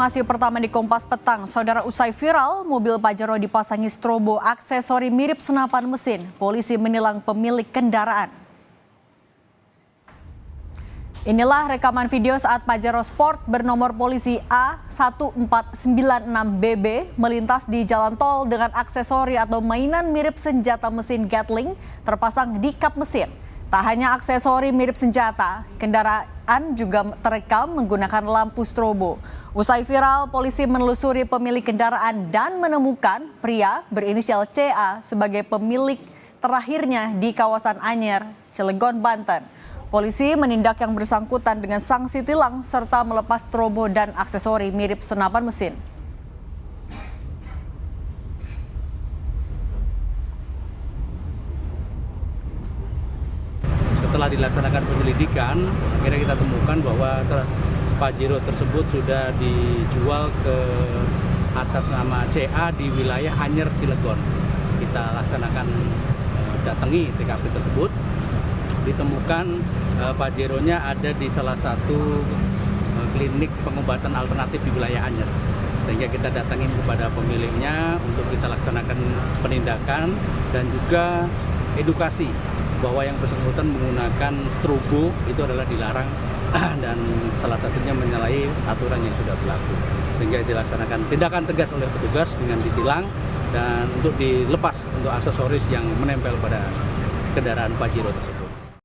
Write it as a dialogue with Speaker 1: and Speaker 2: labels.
Speaker 1: informasi pertama di Kompas Petang. Saudara, usai viral, mobil Pajero dipasangi strobo aksesori mirip senapan mesin. Polisi menilang pemilik kendaraan. Inilah rekaman video saat Pajero Sport bernomor polisi A1496BB melintas di jalan tol dengan aksesori atau mainan mirip senjata mesin Gatling terpasang di kap mesin. Tak hanya aksesori mirip senjata, kendaraan juga terekam menggunakan lampu strobo. Usai viral, polisi menelusuri pemilik kendaraan dan menemukan pria berinisial CA sebagai pemilik terakhirnya di kawasan Anyer, Cilegon, Banten. Polisi menindak yang bersangkutan dengan sanksi tilang serta melepas strobo dan aksesori mirip senapan mesin.
Speaker 2: Setelah dilaksanakan penyelidikan, akhirnya kita temukan bahwa Pajero tersebut sudah dijual ke atas nama CA di wilayah Anyer, Cilegon. Kita laksanakan datangi TKP tersebut, ditemukan Pajeronya ada di salah satu klinik pengobatan alternatif di wilayah Anyer. Sehingga kita datangin kepada pemiliknya untuk kita laksanakan penindakan dan juga edukasi bahwa yang bersangkutan menggunakan strobo itu adalah dilarang dan salah satunya menyalahi aturan yang sudah berlaku. Sehingga dilaksanakan tindakan tegas oleh petugas dengan ditilang dan untuk dilepas untuk aksesoris yang menempel pada kendaraan Pajero tersebut.